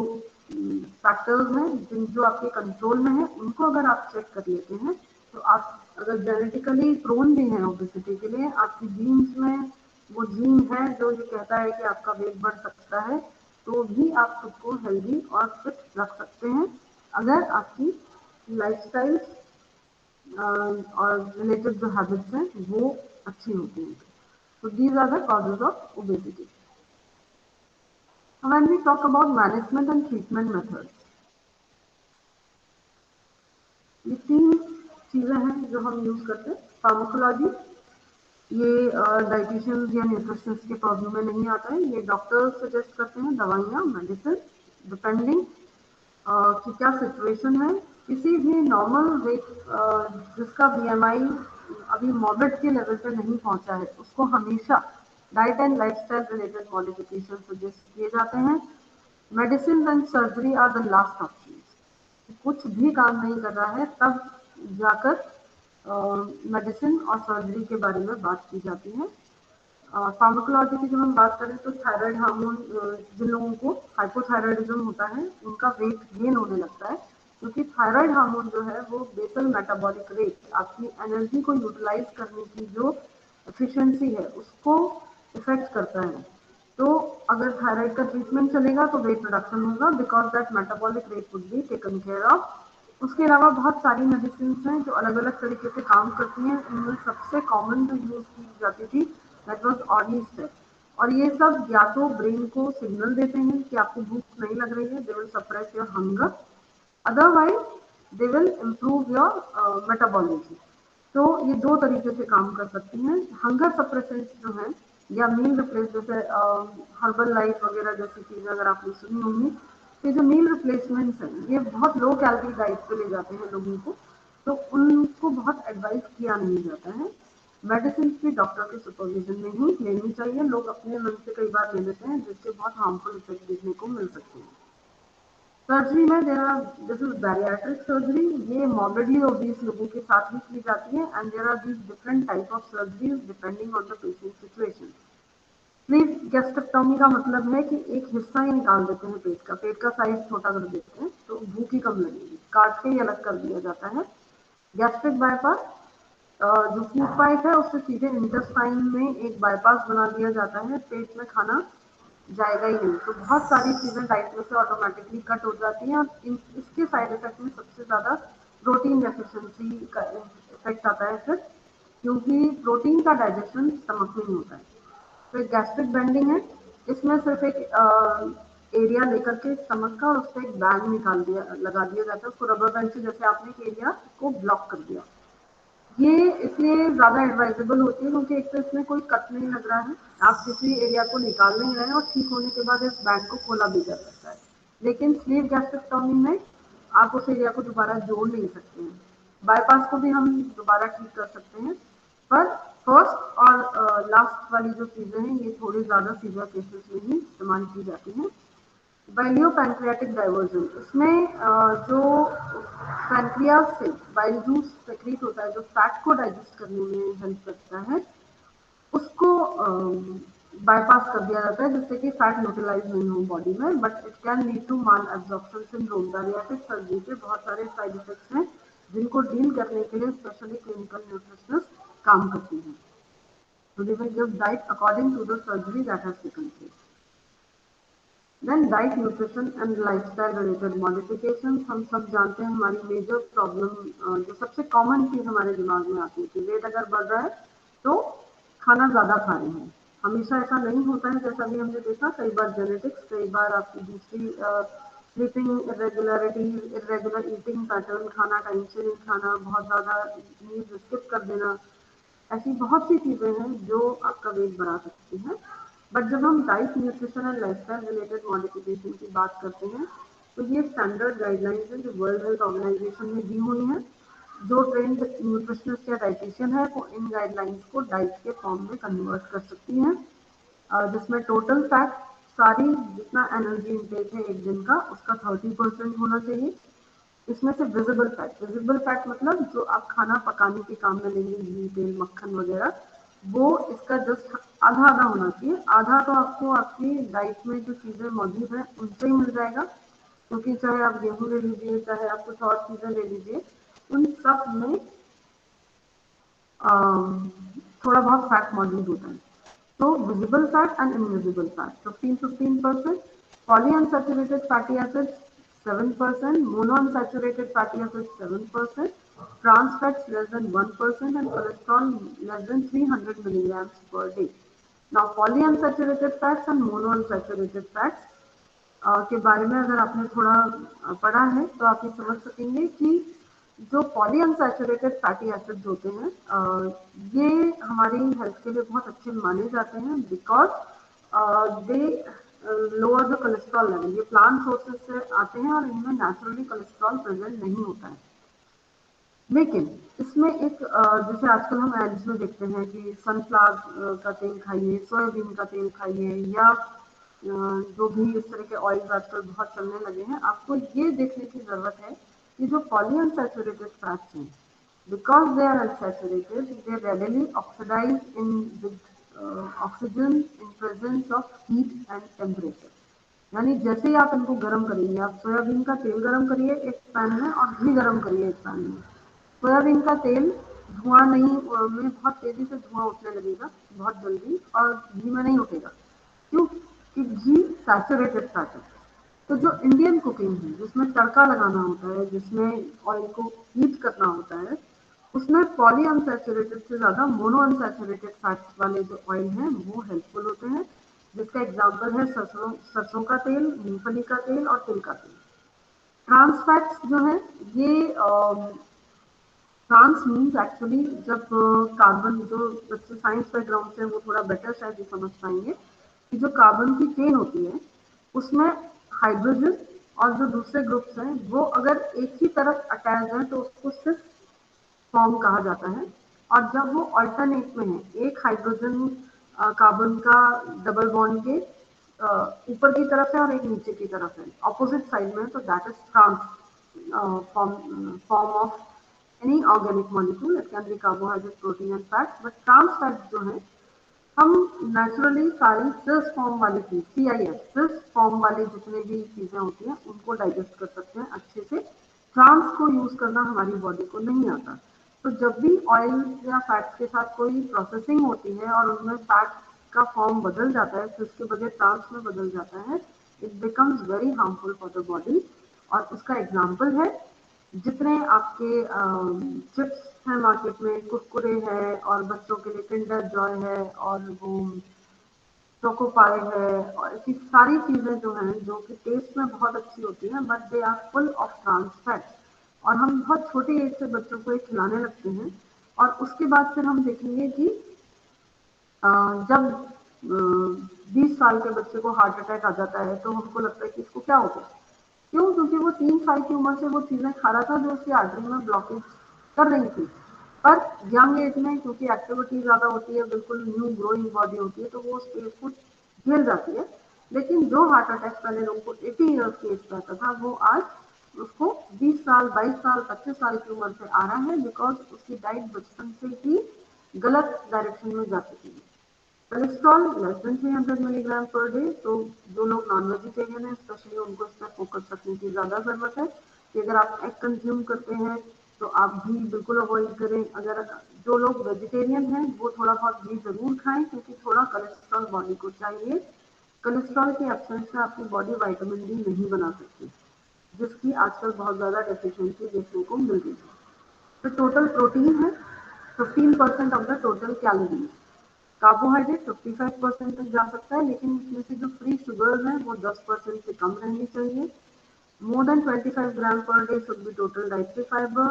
फैक्टर्स हैं जो आपके कंट्रोल में है उनको अगर आप चेक कर लेते हैं तो आप अगर जेनेटिकली प्रोन भी हैं ओबेसिटी के लिए, आपकी जीन्स में वो जीन है जो ये कहता है कि आपका वेट बढ़ सकता है, तो भी आप खुद को हेल्दी और फिट रख सकते हैं अगर आपकी लाइफस्टाइल और रिलेटेड जो हैबिट्स हैं वो अच्छी होती हैं। तो these are the causes of obesity. When we talk about management and treatment methods, ये तीन चीज़ें हैं जो हम यूज करते हैं। फार्माकोलॉजी, ये डाइटिशियंस या न्यूट्रिशनिस्ट के प्रॉब्लम में नहीं आता है, ये डॉक्टर्स सजेस्ट करते हैं दवाइयाँ, मेडिसिन, डिपेंडिंग कि क्या सिचुएशन है। किसी भी नॉर्मल वेट जिसका बीएमआई अभी मॉर्बिड के लेवल पे नहीं पहुंचा है उसको हमेशा diet and lifestyle related modification suggest किए जाते हैं। Medicine and surgery are the last option. कुछ भी काम नहीं कर रहा है तब जाकर मेडिसिन और सर्जरी के बारे में बात की जाती है। फार्माकोलॉजी की जब हम बात करें तो थायराइड हार्मोन, जिन लोगों को हाइपोथायराइडिज्म होता है उनका वेट गेन होने लगता है क्योंकि थायराइड हार्मोन जो है वो बेसल मेटाबॉलिक रेट, आपकी एनर्जी को यूटिलाइज करने की जो एफिशिएंसी है उसको इफेक्ट करता है। तो अगर थायराइड का ट्रीटमेंट चलेगा तो वेट रिडक्शन होगा because that metabolic rate would be taken care of. उसके अलावा बहुत सारी मेडिसिन हैं जो अलग अलग तरीके से काम करती हैं, उनमें सबसे कॉमन जो यूज की जाती थी दैट वाज ऑर्निस्टेट। और ये सब या तो ब्रेन को सिग्नल देते हैं कि आपको भूख नहीं लग रही है, they will suppress your hunger, otherwise they will improve your metabolism. तो ये दो तरीके से काम कर सकती हैं। हंगर सप्रेसेंट्स जो हैं या मील रिप्लेस जैसे हर्बल लाइफ वगैरह जैसी चीज़ें अगर आपने सुनी होंगी, तो ये जो मील रिप्लेसमेंट्स हैं ये बहुत लो कैलोरी डाइट पे ले जाते हैं लोगों को, तो उनको बहुत एडवाइस किया नहीं जाता है। मेडिसिन भी डॉक्टर के सुपरविजन में ही लेनी चाहिए, लोग अपने मन से कई बार ले लेते हैं जिससे बहुत हार्मफुल इफेक्ट देखने को मिल सकते हैं। सर्जरी में there are this is bariatric surgery, ये मॉर्बिडली ओबीस लोगों के साथ भी की जाती है and there are these different type of surgeries depending on the patient situation. Sleeve gastrectomy का मतलब है कि एक हिस्सा ही निकाल देते हैं पेट का साइज छोटा कर देते हैं तो भूख ही कम लगेगी, काट के ही अलग कर दिया जाता है। गैस्ट्रिक बाईपास, जो फूड पाइप है उससे सीधे इंटेस्टाइन में एक बाईपास बना दिया जाता है, पेट में खाना जाएगा ही नहीं, तो बहुत सारी चीज़ें डाइट में से ऑटोमेटिकली कट हो जाती हैं और इसके साइड इफेक्ट में सबसे ज़्यादा प्रोटीन डेफिशिएंसी का इफेक्ट आता है फिर, क्योंकि प्रोटीन का डाइजेशन स्टमक में ही होता है। फिर गैस्ट्रिक बेंडिंग है, इसमें सिर्फ एक एरिया लेकर के स्टमक का और उस पर एक बैंड लगा दिया जाता है, उसको रबर बैंड से जैसे आपने एक एरिया को ब्लॉक कर दिया। ये इसलिए ज़्यादा एडवाइजेबल होती है क्योंकि एक तो इसमें कोई कट नहीं लग रहा है, आप किसी एरिया को निकाल नहीं रहे हैं और ठीक होने के बाद इस बैंड को खोला भी जा सकता है। लेकिन स्लीव गैस्ट्रेक्टोमी में आप उस एरिया को दोबारा जोड़ नहीं सकते हैं। बाईपास को भी हम दोबारा ठीक कर सकते हैं, पर फर्स्ट और लास्ट वाली जो चीज़ें हैं ये थोड़ी ज़्यादा सीवियर केसेस में ही इस्तेमाल की जाती हैं। बाइलियो पैंक्रियाटिक डाइवर्जन, इसमें जो पैंक्रियाज से बाइल जूस सेक्रीट होता है जो फैट को डाइजेस्ट करने में हेल्प करता है, उसको बाईपास कर दिया जाता है जिससे कि फैट यूटिलाइज नहीं हो बॉडी में, but it can lead to malabsorption syndrome. Bariatric surgery के बहुत सारे साइड इफेक्ट्स हैं जिनको डील करने के लिए स्पेशली क्लिनिकल न्यूट्रिशनिस्ट काम करती हैं। So they will give diet according to the surgery that has taken place. Then diet, nutrition and lifestyle related modifications। हम सब जानते हैं हमारी मेजर प्रॉब्लम जो सबसे कॉमन चीज हमारे दिमाग में आती है कि वेट अगर बढ़ रहा है तो खाना ज्यादा खा रहे हैं। हमेशा ऐसा नहीं होता है, जैसा भी हमने देखा, कई बार जेनेटिक्स, कई बार आपकी दूसरी sleeping irregularities, irregular eating pattern, खाना टाइम से नहीं खाना, बहुत ज्यादा मील स्किप कर देना, ऐसी बहुत सी चीजें हैं जो आपका वेट बढ़ा सकती हैं। बट जब हम diet, nutrition and lifestyle related modification की बात करते हैं तो ये स्टैंडर्ड गाइडलाइंस है जो वर्ल्ड हेल्थ ऑर्गेनाइजेशन ने दी हुई है। जो ट्रेंड न्यूट्रिशनिस्ट या डाइटिशियन है वो इन गाइडलाइंस को डाइट के फॉर्म में कन्वर्ट कर सकती हैं, जिसमें टोटल फैट, सारी जितना एनर्जी इनटेक है एक दिन का उसका 30% होना चाहिए। इसमें से विजिबल फैट, विजिबल फैट मतलब जो आप खाना पकाने के काम में लेंगे, घी, तेल, मक्खन वगैरह, वो इसका जस्ट आधा आधा होना चाहिए। आधा तो आपको आपकी डाइट में जो चीजें मौजूद है उनसे ही मिल जाएगा, क्योंकि चाहे आप गेहूं ले लीजिए, चाहे आप कुछ और चीजें ले लीजिए, उन सब में थोड़ा बहुत फैट मौजूद होता है। तो visible fat and invisible fat 15% polyunsaturated fatty acids 7%, monounsaturated fatty acids 7%, trans fats less than 1%, and cholesterol less than 300 milligrams per day. Now polyunsaturated fats and monounsaturated fats के बारे में अगर आपने थोड़ा पढ़ा है तो आप ये समझ सकेंगे कि जो पॉलीअनसैचुरेटेड फैटी एसिड्स होते हैं ये हमारी हेल्थ के लिए बहुत अच्छे माने जाते हैं, because they lower the cholesterol level. ये प्लांट सोर्सेज से आते हैं और इनमें नेचुरली कोलेस्ट्रॉल प्रेजेंट नहीं होता है। लेकिन इसमें एक जैसे आजकल हम एड्स में देखते हैं कि सनफ्लावर का तेल खाइए, सोयाबीन का तेल खाइए, या जो भी इस तरह के ऑयल्स आजकल बहुत चलने लगे हैं, आपको ये देखने की जरूरत है कि जो पॉलीअनसैचुरेटेड फैट्स हैं, because they are unsaturated, they readily oxidize in with oxygen in presence of heat and temperature. यानी जैसे ही आप इनको गर्म करेंगे, आप सोयाबीन का तेल गर्म करिए एक पैन में और घी गर्म करिए एक पैन में, सोयाबीन का तेल धुआं नहीं में बहुत तेजी से धुआं उठने लगेगा बहुत जल्दी, और घी में नहीं उठेगा। क्यों? कि घी सैचुरेटेड फैट है। तो जो इंडियन कुकिंग है जिसमें तड़का लगाना होता है, जिसमें ऑयल को हीट करना होता है, उसमें पॉली अनसैचुरेटेड से ज्यादा मोनो अनसैचुरेटेड फैट्स वाले जो ऑयल हैं वो हेल्पफुल होते हैं, जिसका एग्जाम्पल है सरसों सरसों का तेल, मूंगफली का तेल और तिल का तेल। ट्रांस फैट्स जो है ये ट्रांस मीन्स एक्चुअली, जब कार्बन, जो बच्चे साइंस बैकग्राउंड से वो थोड़ा बेटर शायद ये समझ पाएंगे कि जो कार्बन की चेन होती है उसमें हाइड्रोजन और जो दूसरे ग्रुप्स हैं वो अगर एक ही तरफ अटैच है तो उसको सिस फॉर्म कहा जाता है। और जब वो अल्टरनेट में है, एक हाइड्रोजन कार्बन का डबल बॉन्ड के ऊपर की तरफ है और एक नीचे की तरफ है, ऑपोजिट साइड में है, तो that is trans form of any organic molecule. It can be carbohydrate, protein and fats, but trans fats जो है हम नेचुरली सारी सिस फॉर्म वाली चीज, CIS सिस फॉर्म वाली जितने भी चीजें होती हैं उनको डाइजेस्ट कर सकते हैं अच्छे से। ट्रांस को यूज करना हमारी बॉडी को नहीं आता। तो जब भी ऑयल या फैट्स के साथ कोई प्रोसेसिंग होती है और उनमें फैट का फॉर्म बदल जाता है, फिर उसके बजाय ट्रांस में बदल जाता है, it becomes very harmful for the body. और उसका एग्जाम्पल है जितने आपके चिप्स हैं मार्केट में, कुरकुरे है और बच्चों के लिए किंडर जॉय है और वो चोको पाई है, और ऐसी सारी चीजें जो हैं जो कि टेस्ट में बहुत अच्छी होती हैं, but they are full of trans fat. और हम बहुत छोटे एज से बच्चों को ये खिलाने लगते हैं, और उसके बाद फिर हम देखेंगे कि जब 20 साल के बच्चे को हार्ट अटैक आ जाता है तो हमको लगता है कि इसको क्या हो गया। क्यों? क्योंकि वो 3 साल की उम्र से वो चीजें खा रहा था जो उसकी आर्टरी में ब्लॉकेज कर रही थी। पर यंग एज में क्योंकि एक्टिविटी ज्यादा होती है, बिल्कुल न्यू ग्रोइंग बॉडी होती है, तो वो उस एज को झेल जाती है। लेकिन जो हार्ट अटैक पहले लोगों को 80 ईयर्स की एज पे आता था, वो आज उसको 20 साल, 22 साल, 25 साल की उम्र से आ रहा है, बिकॉज उसकी डाइट बचपन से ही गलत डायरेक्शन में जा चुकी है। Cholesterol less than 300 milligram per day. तो जो लोग नॉन वेजिटेरियन है स्पेशली उनको इस पर फोकस रखने की ज़्यादा ज़रूरत है कि अगर आप एग कंज्यूम करते हैं तो आप घी बिल्कुल अवॉइड करें। अगर जो लोग वेजिटेरियन हैं वो थोड़ा बहुत घी ज़रूर खाएं क्योंकि थोड़ा कोलेस्ट्रॉल बॉडी को चाहिए। कोलेस्ट्रॉल के एब्सेंस में आपकी बॉडी विटामिन डी नहीं बना सकती, जिसकी आजकल बहुत ज़्यादा डेफिशिएंसी देखने को मिल रही है। तो टोटल प्रोटीन है 15% of the total calories. Carbohydrate 55% तक जा सकता है, लेकिन इसमें से जो फ्री शुगर्स हैं वो 10% से कम रहनी चाहिए। More than 25 gram per day should be total dietary fiber.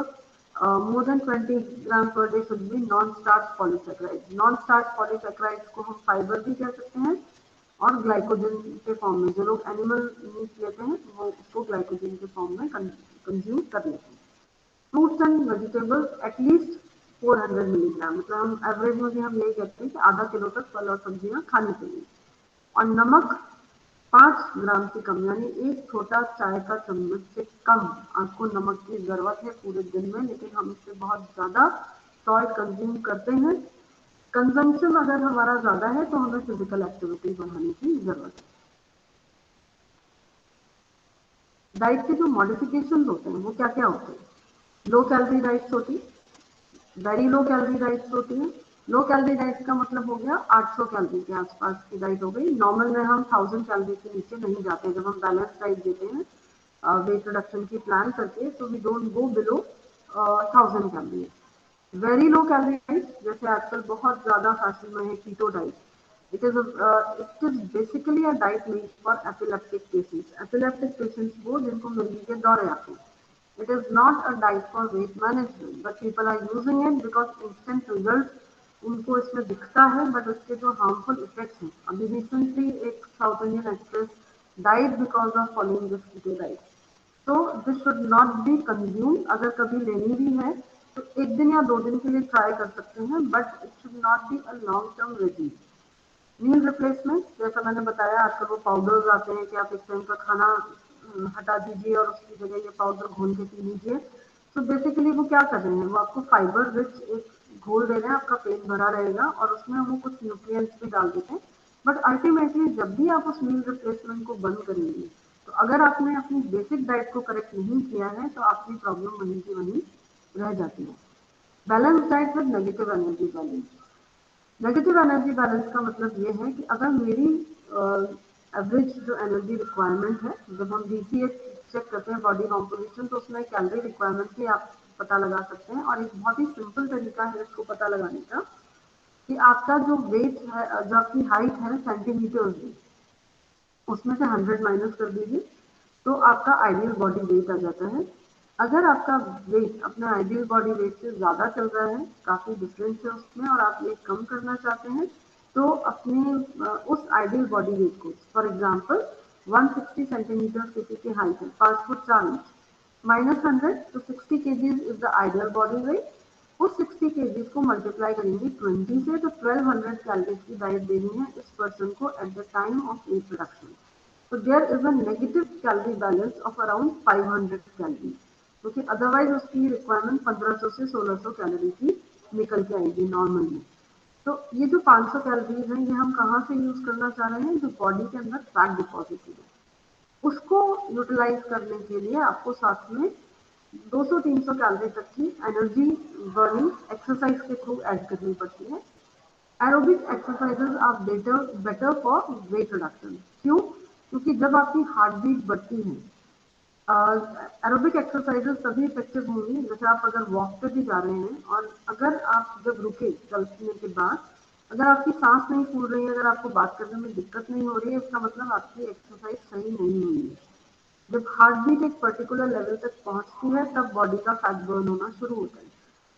More than 20 gram per day should be non-starch polysaccharides. Non-starch polysaccharides को हम फाइबर भी कह सकते हैं और ग्लाइकोजन के फॉर्म में, जो लोग एनिमल मीट लेते हैं वो उसको ग्लाइकोजन के फॉर्म में कंज्यूम कर लेते हैं। Fruits and vegetables at least 400 milligram, मतलब हम एवरेज में भी हम यही कहते हैं कि आधा किलो तक फल और सब्जियां खानी चाहिए। और नमक 5 ग्राम से कम, यानी एक छोटा चाय का चम्मच से कम आपको नमक की जरूरत है पूरे दिन में, लेकिन हम इससे बहुत ज्यादा सॉल्ट कंज्यूम करते हैं। कंजम्पशन अगर हमारा ज्यादा है तो हमें फिजिकल एक्टिविटी बढ़ाने की जरूरत है। डाइट के जो मॉडिफिकेशन होते हैं वो क्या क्या होते हैं? लो कैलोरी डाइट्स होती है, वेरी लो कैलोरी डाइट्स होती है। लो कैलोरी डाइट का मतलब हो गया 800 कैलोरी के आसपास की डाइट हो गई। नॉर्मल में हम 1000 कैलोरी के नीचे नहीं जाते। जब हम बैलेंस डाइट देते हैं वेट रिडक्शन की प्लान करके, तो we don't go below 1000 calorie. Very low calorie diet जैसे आजकल बहुत ज्यादा फैशन में है keto diet, it is basically a diet made for epileptic patients. Epileptic patients वो जिनको मिर्गी के दौरे आते हैं। It is not a diet for weight management, but people are using it because instant results उनको इसमें दिखता है, बट उसके जो हार्मफुल इफेक्ट्स हैं। अभी रिसेंटली एक south Indian actress died because of following this keto diet. तो this should not be consume. अगर कभी लेनी भी है तो एक दिन या 2 दिन के लिए ट्राई कर सकते हैं, but it should not be a long term regime. Meal replacement जैसा मैंने बताया, आजकल वो पाउडर्स आते हैं कि आप एक टाइम का खाना हटा दीजिए और उसकी जगह ये पाउडर घोल के पी लीजिए। तो बेसिकली वो क्या कर रहे हैं, वो आपको फाइबर रिच एक घोल दे रहे हैं, आपका पेट भरा रहेगा और उसमें वो कुछ न्यूट्रिएंट्स भी डाल देते हैं। बट अल्टीमेटली जब भी आप उस मील रिप्लेसमेंट को बंद करेंगे, तो अगर आपने अपनी बेसिक डाइट को करेक्ट नहीं किया है तो आपकी प्रॉब्लम वहीं की वहीं रह जाती है। Balance diet with negative energy balance. Negative energy balance का मतलब ये है कि अगर मेरी एवरेज जो एनर्जी रिक्वायरमेंट है, जब हम बीसीएच चेक करते हैं बॉडी कॉम्पोजिशन, तो उसमें कैलोरी रिक्वायरमेंट भी आप पता लगा सकते हैं। और एक बहुत ही सिंपल तरीका है इसको पता लगाने का कि आपका जो वेट है, जो आपकी हाइट है सेंटीमीटर्स में, उसमें से 100 माइनस कर दीजिए तो आपका आइडियल बॉडी वेट आ जाता है। अगर आपका वेट अपने आइडियल बॉडी वेट से ज़्यादा चल रहा है, काफ़ी डिफरेंस है उसमें, और आप वेट कम करना चाहते हैं, तो अपने उस आइडियल बॉडी वेट को, फॉर एग्जांपल 160 सेंटीमीटर किसी की हाइट है, 5 फुट 4 इंच, -100 तो 60 KGs is the ideal body weight. उस 60 केजीज को मल्टीप्लाई करेंगे 20 से, तो 1200 कैलोरीज की डाइट देनी है इस पर्सन को at the time of weight reduction. So there is a negative calorie balance of around 500 calorie, क्योंकि अदरवाइज उसकी रिक्वायरमेंट 1500 से 1600 कैलोरी की निकल के आएगी नॉर्मल में। तो ये जो 500 कैलोरीज हैं, ये हम कहाँ से यूज करना चाह रहे हैं? जो बॉडी के अंदर फैट डिपॉजिट है, उसको यूटिलाइज करने के लिए आपको साथ में 200-300 कैलोरी तक की एनर्जी बर्निंग एक्सरसाइज के थ्रू ऐड करनी पड़ती है। Aerobic exercises are better better for weight reduction. क्यों? क्योंकि जब आपकी हार्ट बीट बढ़ती है, एरोबिक एक्सरसाइजेज तभी इफेक्टिव होंगी जैसे आप अगर वॉक पे भी जा रहे हैं और अगर आप जब रुके चलने के बाद, अगर आपकी सांस नहीं फूल रही है, अगर आपको बात करने में दिक्कत नहीं हो रही है, इसका मतलब आपकी एक्सरसाइज सही नहीं हुई है। जब हार्ट बीट एक पर्टिकुलर लेवल तक पहुंचती है तब बॉडी का फैट बर्न होना शुरू होता है।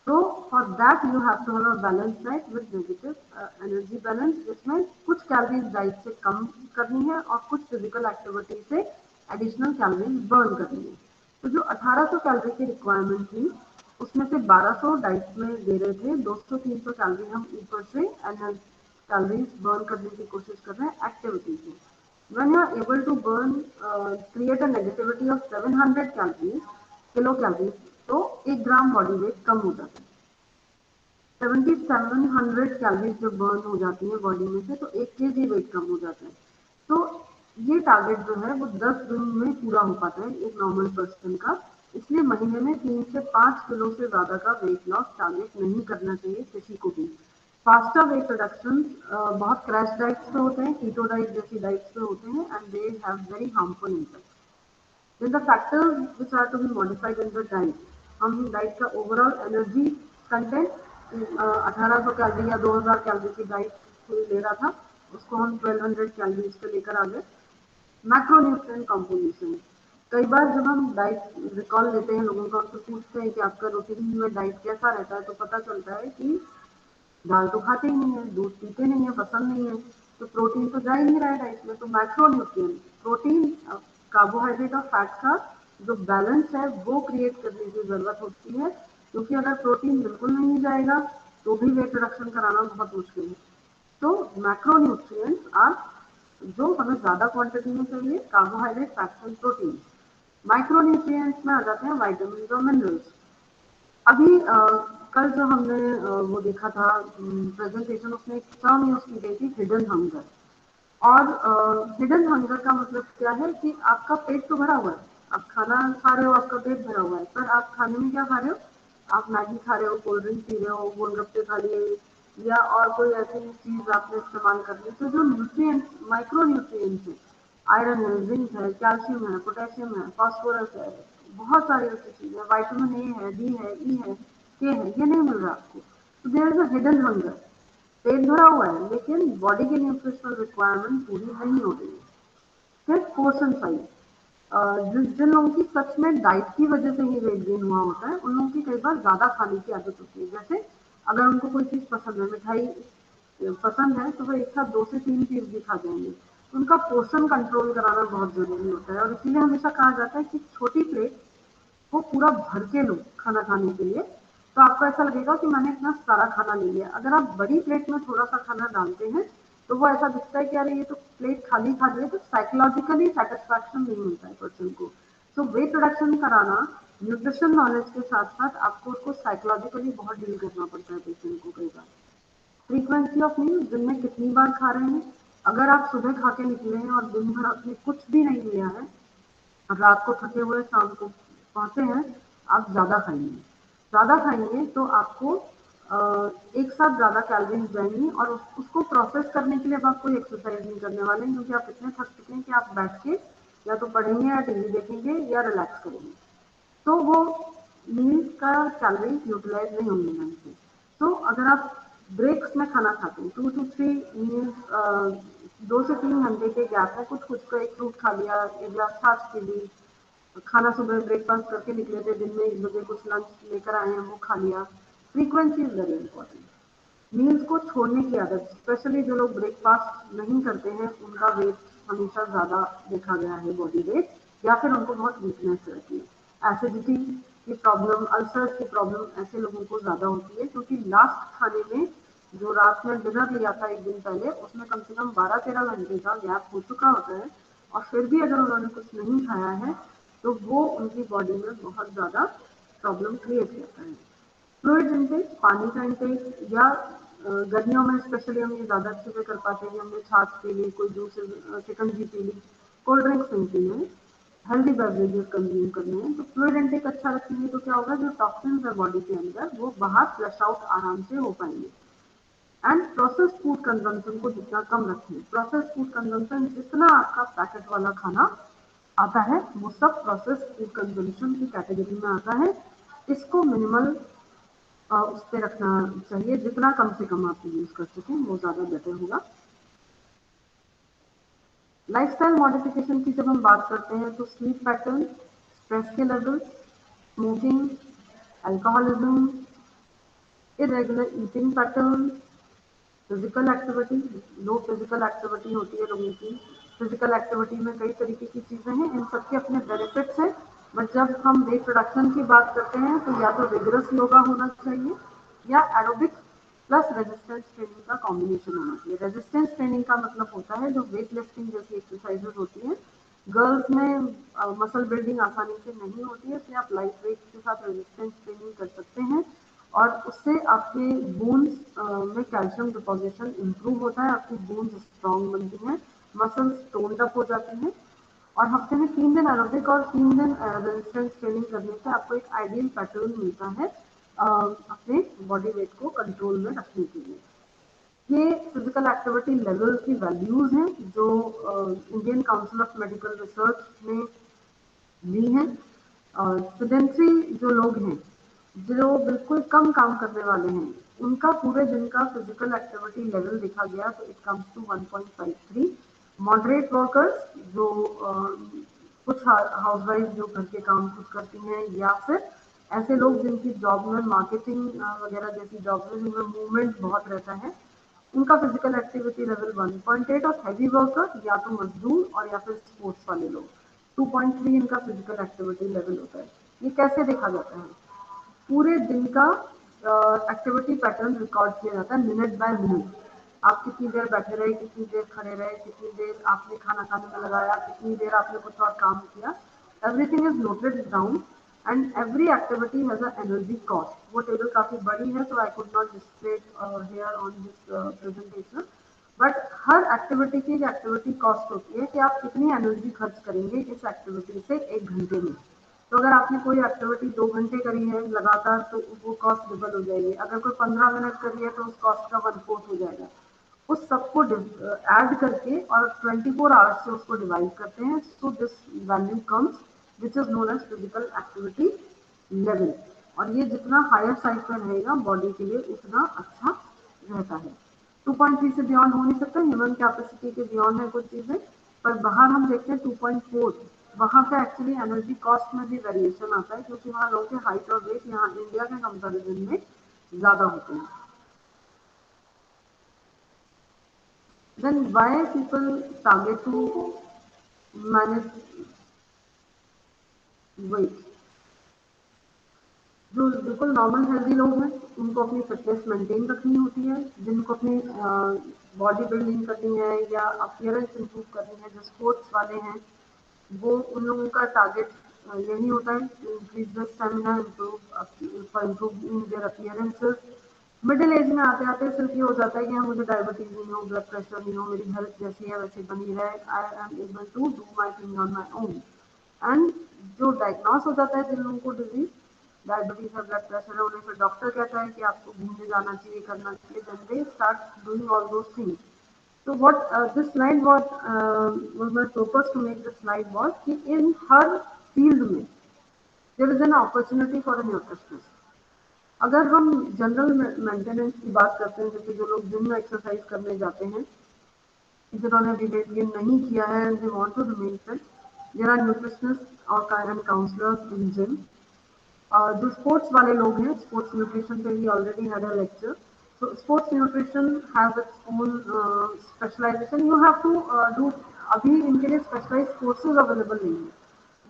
तो for that you have to have a balance diet with negative energy balance, जिसमें कुछ कैलोरीज डाइट से कम करनी है और कुछ फिजिकल एक्टिविटी से एडिशनल कैलोरीज बर्न करनी है। तो जो 1800 कैलोरी की रिक्वायरमेंट थी, उसमें से 1200 डाइट में दे रहे थे, 200-300 कैलोरी हम ऊपर से कैलोरीज बर्न करने की कोशिश कर रहे हैं एक्टिविटी से। When you are able to burn, create a negativity of 700 calories, kilo calories, तो 1 ग्राम बॉडी वेट कम हो जाता है। 7700 कैलोरीज जब बर्न हो जाती है बॉडी में से तो 1 kg वेट कम हो जाता है। तो ये टारगेट जो है वो 10 दिन में पूरा हो पाता है एक नॉर्मल पर्सन का। इसलिए महीने में 3 से 5 किलो से ज्यादा का वेट लॉस टारगेट नहीं करना चाहिए किसी को भी। फास्टर वेट रिडक्शन बहुत क्रैश डाइट्स पे होते हैं, कीटो डाइट जैसी डाइट्स पे होते हैं and they have very harmful impact. Then the factors which are to be modified in the diet, हम डाइट का ओवरऑल एनर्जी कंटेंट 1800 कैलोरी या 2000 कैलोरी की डाइट कोई ले रहा था, उसको हम 1200 कैलोरीज पे लेकर आ गए। मैक्रोन्यूट्रिएंट कॉम्पोजिशन, कई बार जब हम डाइट रिकॉल लेते हैं लोगों का, उनसे पूछते हैं कि आपका रूटीन में डाइट कैसा रहता है, तो पता चलता है कि दाल तो खाते ही नहीं है, दूध पीते नहीं है, पसंद नहीं है, तो प्रोटीन तो जा ही नहीं रहा है डाइट में। तो मैक्रोन्यूट्रिएंट, प्रोटीन, कार्बोहाइड्रेट और फैट का जो बैलेंस है वो क्रिएट करने की जरूरत होती है, क्योंकि अगर प्रोटीन बिल्कुल नहीं जाएगा तो भी वेट रिडक्शन कराना बहुत मुश्किल है। तो मैक्रोन्यूट्रिएंट्स आर जो हमें ज्यादा क्वांटिटी में चाहिए, carbohydrate, fats and protein. Micronutrients में आ जाते हैं वाइटामिन और मिनरल्स। अभी कल जो हमने वो देखा था प्रेजेंटेशन, उसमें एक टर्म यूज की गई थी, हिडन हंगर। और हिडन हंगर का मतलब क्या है कि आपका पेट तो भरा हुआ है, आप खाना खा रहे हो, आपका पेट भरा हुआ है, पर आप खाने में क्या खा रहे हो? आप मैगी खा रहे हो, कोल्ड ड्रिंक पी रहे हो, गोलगप्पे खा लिए, या और कोई ऐसी चीज आपने इस्तेमाल कर ली। तो जो न्यूट्रिएंट्स, माइक्रो न्यूट्रिएंट्स है, आयरन है, जिंक है, कैल्शियम है, पोटेशियम है, फास्फोरस है, बहुत सारी ऐसी चीजें, विटामिन ए है, डी है, ई है, के है, ये नहीं मिल रहा आपको। तो there is a hidden hunger. पेट भरा हुआ है लेकिन बॉडी की न्यूट्रिशनल रिक्वायरमेंट पूरी नहीं हो रही है। फिर पोर्शन साइज, जिन लोगों की सच में डाइट की वजह से ही वेट गेन हुआ होता है, उन लोगों की कई बार ज्यादा खाने की आदत होती है। जैसे अगर उनको कोई चीज पसंद है, मिठाई पसंद है, तो वो एक साथ 2 से 3 पीस भी खा जाएंगे। उनका पोर्शन कंट्रोल कराना बहुत जरूरी होता है, और इसीलिए हमेशा कहा जाता है कि छोटी प्लेट वो पूरा भर के लो खाना खाने के लिए, तो आपको ऐसा लगेगा कि मैंने इतना सारा खाना ले लिया। अगर आप बड़ी प्लेट में थोड़ा सा खाना डालते हैं तो वो ऐसा दिखता है कि अरे ये तो प्लेट खाली खाली है, तो साइकोलॉजिकली सेटिस्फैक्शन नहीं मिलता है पर्सन को। तो वेट रिडक्शन कराना न्यूट्रिशन नॉलेज के साथ साथ आपको उसको साइकोलॉजिकली बहुत डील करना पड़ता है पेशेंट को कई बार। फ्रीक्वेंसी ऑफ मील, दिन में कितनी बार खा रहे हैं? अगर आप सुबह खा के निकले हैं और दिन भर आपने कुछ भी नहीं लिया है, रात को थके हुए शाम को पहुंचे हैं, आप ज्यादा खाएंगे। ज्यादा खाएंगे तो आपको एक साथ ज्यादा कैलोरीज जाएंगी, और उसको प्रोसेस करने के लिए अब आप कोई एक्सरसाइज नहीं करने वाले हैं, क्योंकि आप इतने थक चुके हैं कि आप बैठ के या तो पढ़ेंगे या टीवी देखेंगे या रिलैक्स करेंगे। तो वो मील्स का कैलोरी यूटिलाइज नहीं होंगे ढंग से। तो अगर आप ब्रेक्स में खाना खाते हैं, 2 to 3 मील्स, 2 से 3 घंटे के गैप में कुछ कुछ का, एक फ्रूट खा लिया, एक गिलास छाछ पी ली, खाना सुबह ब्रेकफास्ट करके निकले थे, दिन में 1 बजे कुछ लंच लेकर आए हैं वो खा लिया। Frequency is very important. Meals को छोड़ने की आदत, स्पेशली जो लोग ब्रेकफास्ट नहीं करते हैं, उनका वेट हमेशा ज्यादा देखा गया है, बॉडी वेट, या फिर उनको बहुत वीकनेस रहती है। एसिडिटी की प्रॉब्लम, अल्सर्स की प्रॉब्लम ऐसे लोगों को ज्यादा होती है, क्योंकि लास्ट खाने में जो रात में डिनर लिया था एक दिन पहले, उसमें कम से कम 12-13 घंटे का गैप हो चुका होता है, और फिर भी अगर उन्होंने कुछ नहीं खाया है तो वो उनकी बॉडी में बहुत ज्यादा प्रॉब्लम क्रिएट करता है। फ्लूइड इनटेक, पानी का इनटेक, या गर्मियों में स्पेशली हम ये ज्यादा अच्छे से कर पाते हैं, हमने छाछ पी ली, कोई जूस, शिकंजी पी ली, कोल्ड ड्रिंक्स नहीं पीने हैं, हेल्दी बेवरेजेस कंज्यूम करने हैं। तो फ्लूइड इनटेक अच्छा रखेंगे तो क्या होगा, जो टॉक्सिन्स है बॉडी के अंदर वो बाहर फ्लश आउट आराम से हो पाएंगे। एंड प्रोसेस फूड कंजम्पशन को जितना कम रखें, प्रोसेस फूड कंजम्पशन जितना आपका पैकेट वाला खाना आता है वो सब प्रोसेस फूड कंजम्पशन की कैटेगरी में आता है। इसको मिनिमल उस पर रखना चाहिए, जितना कम से कम आप यूज कर सकें वो ज्यादा बेटर होगा। लाइफस्टाइल मॉडिफिकेशन की जब हम बात करते हैं तो स्लीप पैटर्न, स्ट्रेस के level, smoking, alcoholism, irregular eating pattern, physical activity, low physical activity होती है लोगों की। फिजिकल एक्टिविटी में कई तरीके की चीजें हैं, इन सबके अपने बेनिफिट्स हैं, बट जब हम वेट रिडक्शन की बात करते हैं तो या तो रिगरस योगा होना चाहिए या एरोबिक्स प्लस रेजिस्टेंस ट्रेनिंग का कॉम्बिनेशन होना चाहिए। रेजिस्टेंस ट्रेनिंग का मतलब होता है जो वेट लिफ्टिंग जैसी एक्सरसाइजेज होती हैं, गर्ल्स में मसल बिल्डिंग आसानी से नहीं होती है, इसलिए आप लाइट वेट के साथ रेजिस्टेंस ट्रेनिंग कर सकते हैं। और उससे आपके बोन्स में कैल्शियम डिपोजिशन इम्प्रूव होता है, आपकी बोन्स स्ट्रॉन्ग बनती हैं, मसल्स टोन्ड अप हो जाते हैं। और हफ्ते में 3 दिन एरोबिक और 3 दिन रेजिस्टेंस ट्रेनिंग करने से आपको एक आइडियल पैटर्न मिलता है अपने बॉडी वेट को कंट्रोल में रखने के लिए। ये फिजिकल एक्टिविटी लेवल की वैल्यूज हैं जो Indian council of medical research ने ली हैं। सेडेंट्री जो लोग हैं, जो बिल्कुल कम काम करने वाले हैं, उनका पूरे दिन का फिजिकल एक्टिविटी लेवल देखा गया तो it comes to 1.53। Moderate workers जो कुछ हाउसवाइफ जो घर के काम खुद करती हैं, या फिर ऐसे लोग जिनकी जॉब में मार्केटिंग वगैरह जैसी जॉब में जिनमें मूवमेंट बहुत रहता है, उनका फिजिकल एक्टिविटी लेवल 1.8। और हैवी वर्कर या तो मजदूर और या फिर स्पोर्ट्स वाले लोग 2.3 इनका फिजिकल एक्टिविटी लेवल होता है। ये कैसे देखा जाता है? पूरे दिन का एक्टिविटी पैटर्न रिकॉर्ड किया जाता है मिनट बाय मिनट। आप कितनी देर बैठे रहे, कितनी देर खड़े रहे, कितनी देर आपने खाना खाने में लगाया, कितनी देर आपने कुछ और काम किया। Everything is noted down and every activity has a energy cost. वो टेबल काफी बड़ी है तो I could not display here on this presentation, but her activity की एक एक्टिविटी कॉस्ट होती है कि आप कितनी एनर्जी खर्च करेंगे इस एक्टिविटी से 1 घंटे में। तो अगर आपने कोई एक्टिविटी 2 घंटे करी है लगातार तो वो कॉस्ट डबल हो जाएगी। अगर कोई 15 मिनट करी है तो उस कॉस्ट का 1/4 हो जाएगा। उस सबको ऐड करके और 24 आवर्स से उसको डिवाइड करते हैं, so this value comes which is known as physical activity level. और ये जितना हायर साइड पर रहेगा बॉडी के लिए उतना अच्छा रहता है। 2.3 से बियॉन्ड हो नहीं सकता, ह्यूमन कैपेसिटी के बियॉन्ड है कुछ चीजें। पर बाहर हम देखते हैं 2.4, वहाँ का एक्चुअली एनर्जी कॉस्ट में भी वेरिएशन आता है क्योंकि वहाँ लोगों के हाइट और वेट यहाँ इंडिया के कंपेरिजन में ज्यादा होते हैं। Then why people target to manage weight? जो बिल्कुल नॉर्मल हेल्दी लोग हैं उनको अपनी फिटनेस मेंटेन रखनी होती है, जिनको अपनी बॉडी बिल्डिंग करनी है या अपीयरेंस इंप्रूव करनी है, जो स्पोर्ट्स वाले हैं, वो उन लोगों का टारगेट यही होता है कि increase the stamina, improving there appearances. Middle age में आते आते सिर्फ ये हो जाता है कि हाँ मुझे डायबिटीज नहीं हो, ब्लड प्रेशर नहीं हो, मेरी हेल्थ जैसी है वैसे बनी रहे, I am able to do my thing on my own. And जो डायग्नोस हो जाता है जिन लोगों को डिजीज डायबिटीज है, ब्लड प्रेशर है, उन्हें फिर डॉक्टर कहता है कि आपको घूमने जाना चाहिए, करना चाहिए, then they start doing all those things. So what this slide was my purpose to make this slide was कि in हर field में there is an opportunity for a nutritionist। अगर हम जनरल मेंटेनेंस की बात करते हैं, जैसे जो लोग जिम में एक्सरसाइज करने जाते हैं, जिन्होंने अभी वेट गेन नहीं किया है and they want to remain fit, there are nutritionist और काउंसलर्स इन जिम। जो स्पोर्ट्स वाले लोग हैं, स्पोर्ट्स न्यूट्रिशन पे we already had a lecture. So sports nutrition has its own specialization. You have to do, अभी इनके लिए specialise courses available नहीं है,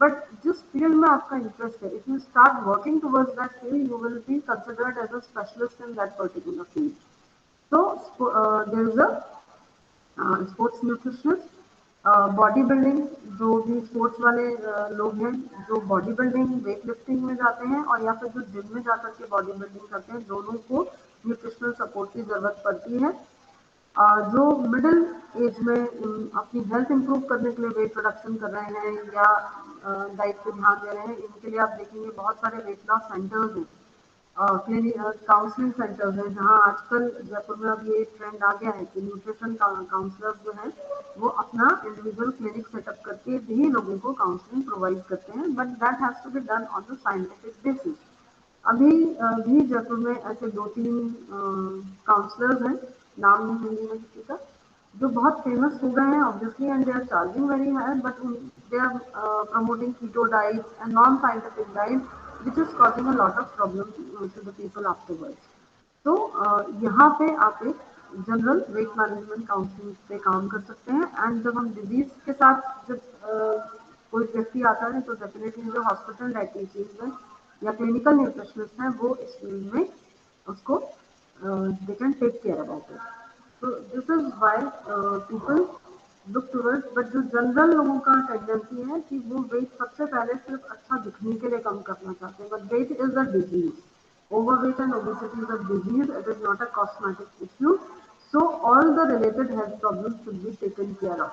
बट जिस फील्ड में आपका इंटरेस्ट है, if you start working towards that field you will be considered as a specialist in that particular field. So there is a sports nutritionist, body building, जो भी sports वाले लोग हैं जो बॉडी बिल्डिंग वेट लिफ्टिंग में जाते हैं और या फिर जो जिम में जाकर के बॉडी बिल्डिंग करते हैं, दोनों को न्यूट्रिशनल सपोर्ट की जरूरत पड़ती है। जो मिडिल एज में अपनी हेल्थ इंप्रूव करने के लिए वेट प्रोडक्शन कर रहे हैं या डाइट पे ध्यान दे रहे हैं, इनके लिए आप देखेंगे बहुत सारे वेट लॉस सेंटर्स हैं, काउंसलिंग सेंटर्स हैं, जहाँ आजकल जयपुर में अब ये ट्रेंड आ गया है कि न्यूट्रिशन काउंसलर्स जो हैं वो अपना इंडिविजुअल क्लिनिक सेटअप करके भी लोगों को काउंसलिंग प्रोवाइड करते हैं, but that has to be done on the scientific basis. अभी भी जयपुर में ऐसे 2-3 काउंसलर्स हैं, नाम नहीं हिंदी में किसी का, जो बहुत फेमस हो गए हैं obviously and they are charging very high, but they are promoting keto diet and non scientific diet which is causing a lot of problem to the people afterwards. तो यहाँ पे आप एक जनरल वेट मैनेजमेंट काउंसलिंग पे काम कर सकते हैं। एंड जब हम डिजीज के साथ जब कोई व्यक्ति आता है तो डेफिनेटली जो हॉस्पिटल डाइटिशियंस हैं या क्लिनिकल न्यूट्रिशनिस्ट हैं वो इस फील्ड में उसको they can take care about it. तो this is why people look towards, but जो जनरल लोगों का टेंडेंसी है कि वो वेट सबसे पहले सिर्फ अच्छा दिखने के लिए कम करना चाहते हैं, but weight is a disease. Overweight and obesity is a disease, it is not a cosmetic issue. So all the related health problems should be taken care of.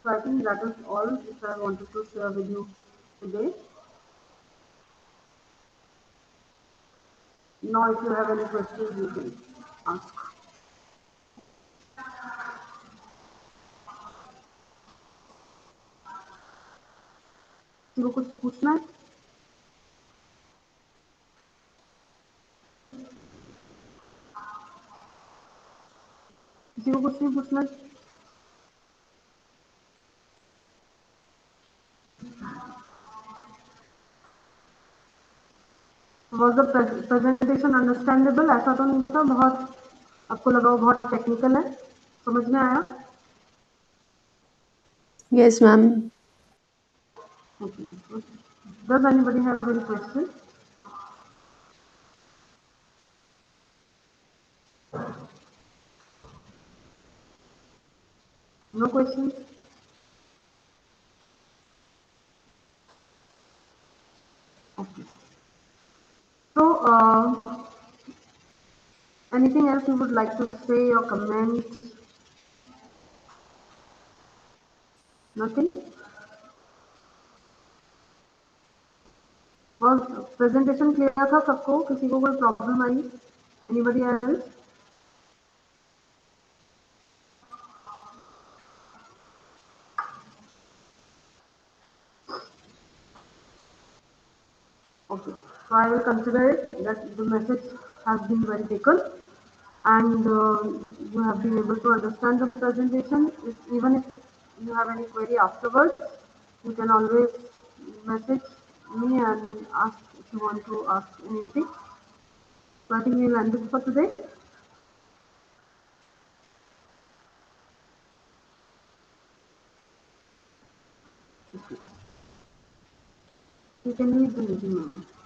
So I think that is all which I wanted to share with you today. Now if you have any questions you can ask. किसी को कुछ पूछना है? किसी को कुछ नहीं पूछना है? Was the presentation understandable? ऐसा तो नहीं था बहुत आपको लगा वो बहुत टेक्निकल है, समझ में आया? Yes, ma'am. Okay. Does anybody have any question? No questions? Okay. So, anything else you would like to say or comment? Nothing? और प्रेजेंटेशन क्लियर था सबको? किसी को कोई problem I? Anybody else? Okay, so I will consider it that the message has been well taken and you have been able to understand the presentation. Even if you have any query afterwards, you can always message me and ask if you want to ask anything. So I think we'll end this for today. You can leave the meeting now.